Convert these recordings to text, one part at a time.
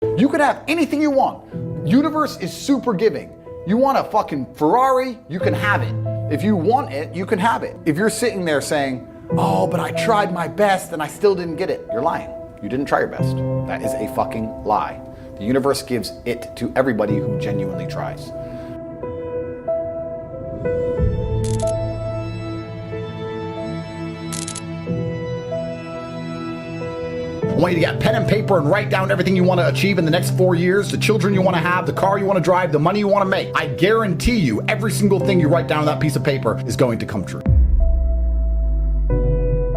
You can have anything you want. Universe is super giving. You want a fucking Ferrari, you can have it. If you want it, you can have it. If you're sitting there saying, oh, but I tried my best and I still didn't get it, you're lying. You didn't try your best. That is a fucking lie. The universe gives it to everybody who genuinely tries. I want you to get pen and paper and write down everything you want to achieve in the next 4 years, the children you want to have, the car you want to drive, the money you want to make. I guarantee you, every single thing you write down on that piece of paper is going to come true.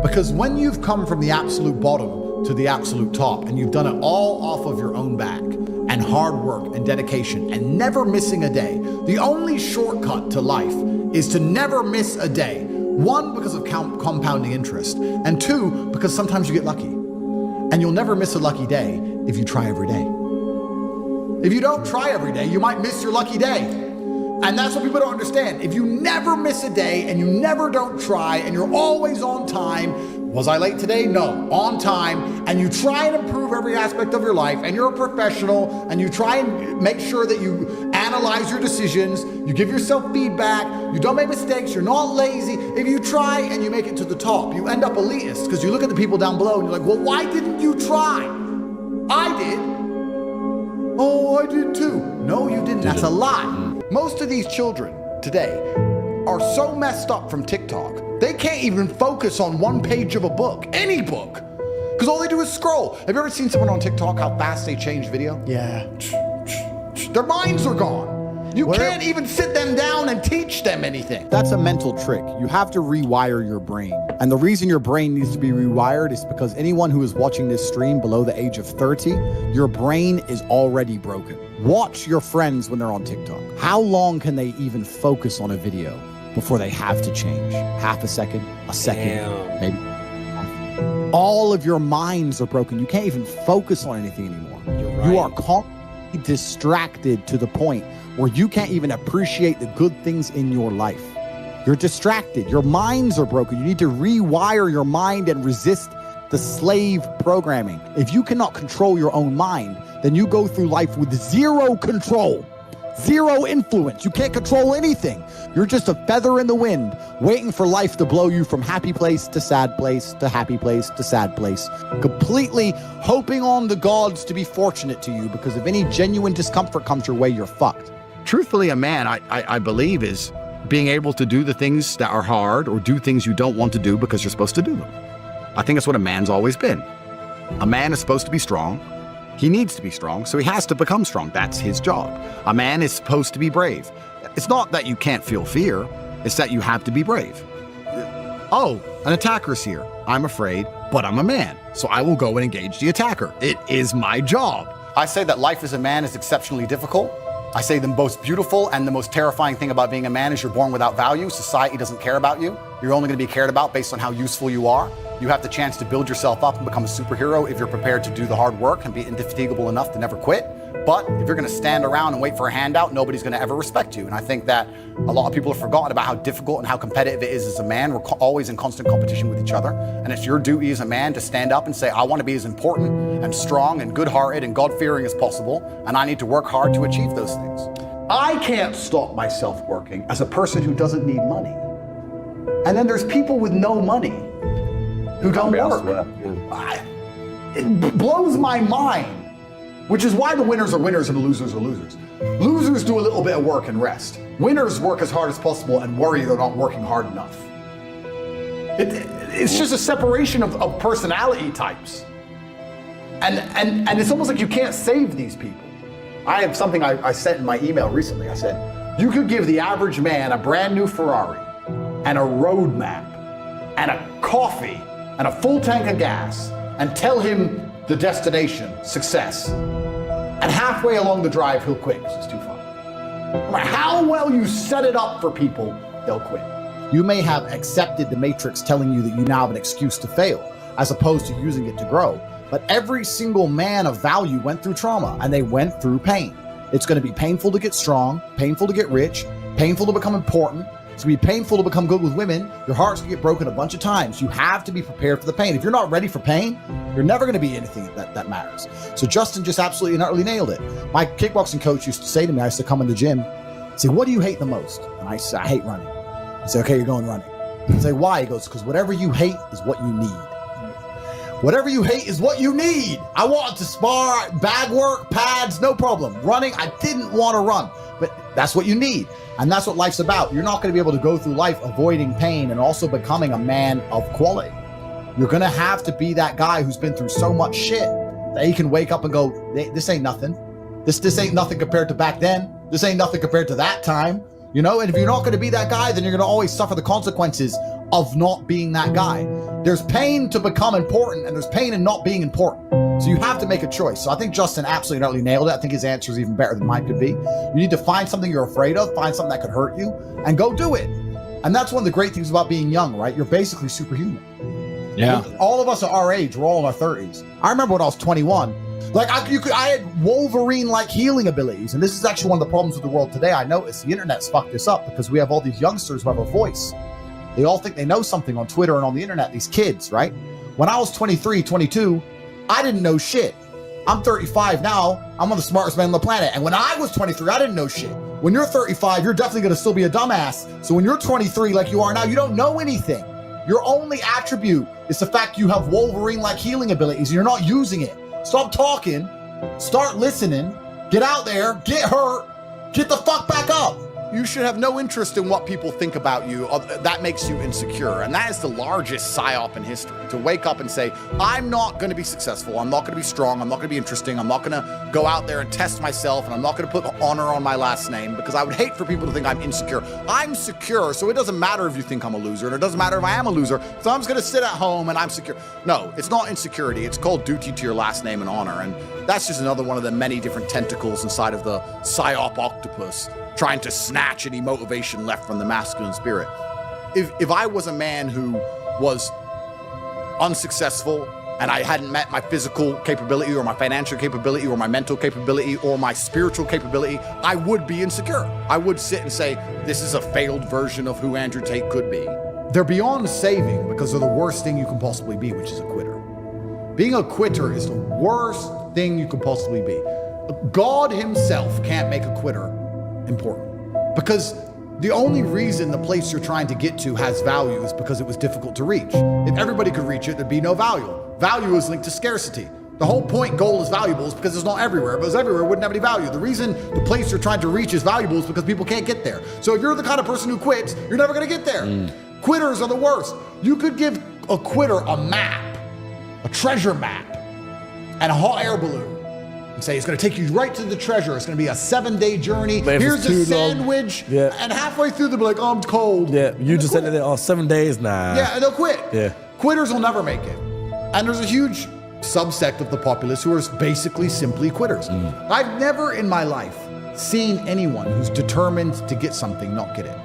Because when you've come from the absolute bottom to the absolute top, and you've done it all off of your own back, and hard work and dedication, and never missing a day, the only shortcut to life is to never miss a day. One, because of compounding interest, and two, because sometimes you get lucky. And you'll never miss a lucky day if you try every day. If you don't try every day, you might miss your lucky day. And that's what people don't understand. If you never miss a day and you never don't try and you're always on time, was I late today? No, on time, and you try and improve every aspect of your life, and you're a professional, and you try and make sure that you analyze your decisions, you give yourself feedback, you don't make mistakes, you're not lazy. If you try and you make it to the top, you end up elitist, because you look at the people down below and you're like, well, why didn't you try? I did. Oh, I did too. No, you didn't. That's a lie. Most of these children today are so messed up from TikTok, they can't even focus on one page of a book, any book, because all they do is scroll. Have you ever seen someone on TikTok, how fast they change video? Yeah. Their minds are gone. You can't even sit them down and teach them anything. That's a mental trick. You have to rewire your brain. And the reason your brain needs to be rewired is because anyone who is watching this stream below the age of 30, your brain is already broken. Watch your friends when they're on TikTok. How long can they even focus on a video before they have to change? Half a second, maybe. All of your minds are broken. You can't even focus on anything anymore. You're right. You are constantly distracted to the point where you can't even appreciate the good things in your life. You're distracted. Your minds are broken. You need to rewire your mind and resist the slave programming. If you cannot control your own mind, then you go through life with zero control, zero influence. You can't control anything. You're just a feather in the wind, waiting for life to blow you from happy place to sad place to happy place to sad place, completely hoping on the gods to be fortunate to you, because if any genuine discomfort comes your way, you're fucked. Truthfully, a man, I believe, is being able to do the things that are hard or do things you don't want to do because you're supposed to do them. I think that's what a man's always been. A man is supposed to be strong. He needs to be strong, so he has to become strong. That's his job. A man is supposed to be brave. It's not that you can't feel fear, it's that you have to be brave. Oh, an attacker's here. I'm afraid, but I'm a man, so I will go and engage the attacker. It is my job. I say that life as a man is exceptionally difficult. I say the most beautiful and the most terrifying thing about being a man is you're born without value. Society doesn't care about you. You're only going to be cared about based on how useful you are. You have the chance to build yourself up and become a superhero if you're prepared to do the hard work and be indefatigable enough to never quit. But if you're going to stand around and wait for a handout, nobody's going to ever respect you. And I think that a lot of people have forgotten about how difficult and how competitive it is as a man. We're always in constant competition with each other. And it's your duty as a man to stand up and say, I want to be as important and strong and good-hearted and God-fearing as possible. And I need to work hard to achieve those things. I can't stop myself working as a person who doesn't need money. And then there's people with no money who don't work. It blows my mind. Which is why the winners are winners and the losers are losers. Losers do a little bit of work and rest. Winners work as hard as possible and worry they're not working hard enough. It's just a separation of personality types. And it's almost like you can't save these people. I have something I sent in my email recently. I said, you could give the average man a brand new Ferrari and a road map and a coffee and a full tank of gas and tell him the destination, success. And halfway along the drive, he'll quit because it's too far. No matter how well you set it up for people, they'll quit. You may have accepted the matrix telling you that you now have an excuse to fail, as opposed to using it to grow. But every single man of value went through trauma, and they went through pain. It's going to be painful to get strong, painful to get rich, painful to become important. It's going to be painful to become good with women. Your heart's going to get broken a bunch of times. You have to be prepared for the pain. If you're not ready for pain, you're never going to be anything that matters. So Justin just absolutely and utterly nailed it. My kickboxing coach used to say to me, I used to come in the gym, say, what do you hate the most? And I say, I hate running. I say, okay, you're going running. I say, why? He goes, because whatever you hate is what you need. Whatever you hate is what you need. I wanted to spar, bag work, pads, no problem. Running, I didn't want to run, but that's what you need. And that's what life's about. You're not going to be able to go through life avoiding pain and also becoming a man of quality. You're going to have to be that guy who's been through so much shit that he can wake up and go, this ain't nothing. This ain't nothing compared to back then. This ain't nothing compared to that time. You know, and if you're not going to be that guy, then you're going to always suffer the consequences of not being that guy. There's pain to become important, and there's pain in not being important. So you have to make a choice. So I think Justin absolutely utterly nailed it. I think his answer is even better than mine could be. You need to find something you're afraid of, find something that could hurt you, and go do it. And that's one of the great things about being young, right? You're basically superhuman. Yeah. All of us are our age. We're all in our 30s. I remember when I was 21, like I had Wolverine-like healing abilities. And this is actually one of the problems with the world today. I noticed the internet's fucked this up because we have all these youngsters who have a voice. They all think they know something on Twitter and on the internet, these kids, right? When I was 23, 22, I didn't know shit. I'm 35 now. I'm one of the smartest men on the planet. And when I was 23, I didn't know shit. When you're 35, you're definitely going to still be a dumbass. So when you're 23 like you are now, you don't know anything. Your only attribute is the fact you have Wolverine-like healing abilities and you're not using it. Stop talking, start listening, get out there, get hurt, get the fuck back up. You should have no interest in what people think about you. That makes you insecure. And that is the largest psyop in history. To wake up and say, I'm not going to be successful. I'm not going to be strong. I'm not going to be interesting. I'm not going to go out there and test myself. And I'm not going to put honor on my last name because I would hate for people to think I'm insecure. I'm secure. So it doesn't matter if you think I'm a loser. And it doesn't matter if I am a loser. So I'm just going to sit at home and I'm secure. No, it's not insecurity. It's called duty to your last name and honor. And that's just another one of the many different tentacles inside of the psyop octopus, trying to snatch any motivation left from the masculine spirit. If I was a man who was unsuccessful and I hadn't met my physical capability or my financial capability or my mental capability or my spiritual capability, I would be insecure. I would sit and say, this is a failed version of who Andrew Tate could be. They're beyond saving because they're the worst thing you can possibly be, which is a quitter. Being a quitter is the worst thing you could possibly be. God himself can't make a quitter important because the only reason the place you're trying to get to has value is because it was difficult to reach. If everybody could reach it, there'd be no value. Value is linked to scarcity. The whole point gold is valuable is because it's not everywhere. If it was everywhere, it wouldn't have any value. The reason the place you're trying to reach is valuable is because people can't get there. So if you're the kind of person who quits, you're never going to get there. Quitters are the worst. You could give a quitter a map, a treasure map, and a hot air balloon. And say, it's going to take you right to the treasure. It's going to be a 7-day journey. Here's a sandwich. Yeah. And halfway through, they'll be like, oh, I'm cold. Yeah, you just said that, 7 days, nah. Yeah, and they'll quit. Yeah. Quitters will never make it. And there's a huge subsect of the populace who are basically simply quitters. I've never in my life seen anyone who's determined to get something not get it.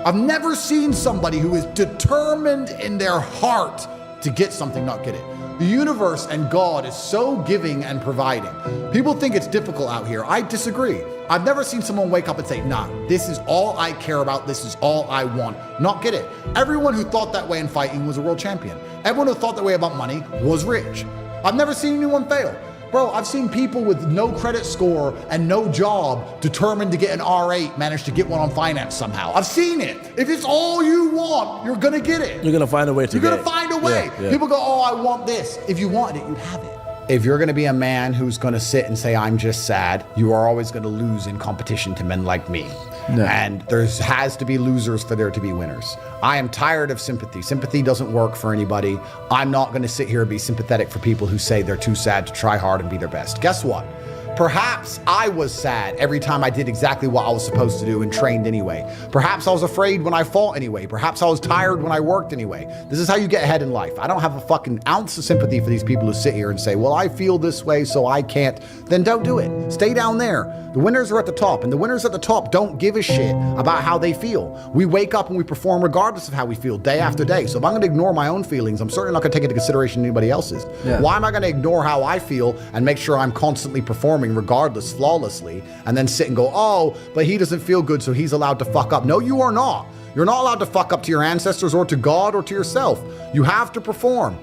I've never seen somebody who is determined in their heart to get something not get it. The universe and God is so giving and providing. People think it's difficult out here. I disagree. I've never seen someone wake up and say, nah, this is all I care about. This is all I want. Not get it. Everyone who thought that way in fighting was a world champion. Everyone who thought that way about money was rich. I've never seen anyone fail. Bro, I've seen people with no credit score and no job determined to get an R8 manage to get one on finance somehow. I've seen it. If it's all you want, you're gonna get it. You're gonna find a way to You're get gonna it. find a way. Yeah. People go, oh, I want this. If you wanted it, you'd have it. If you're gonna be a man who's gonna sit and say, I'm just sad, you are always gonna lose in competition to men like me. No. And there has to be losers for there to be winners. I am tired of sympathy. Sympathy doesn't work for anybody. I'm not going to sit here and be sympathetic for people who say they're too sad to try hard and be their best. Guess what? Perhaps I was sad every time I did exactly what I was supposed to do and trained anyway. Perhaps I was afraid when I fought anyway. Perhaps I was tired when I worked anyway. This is how you get ahead in life. I don't have a fucking ounce of sympathy for these people who sit here and say, well, I feel this way, so I can't. Then don't do it. Stay down there. The winners are at the top, and the winners at the top don't give a shit about how they feel. We wake up and we perform regardless of how we feel day after day. So if I'm going to ignore my own feelings, I'm certainly not going to take into consideration anybody else's. Yeah. Why am I going to ignore how I feel and make sure I'm constantly performing performing regardless flawlessly and then sit and go, oh, but he doesn't feel good, so he's allowed to fuck up. No, you are not. You're not allowed to fuck up to your ancestors or to God or to yourself. You have to perform.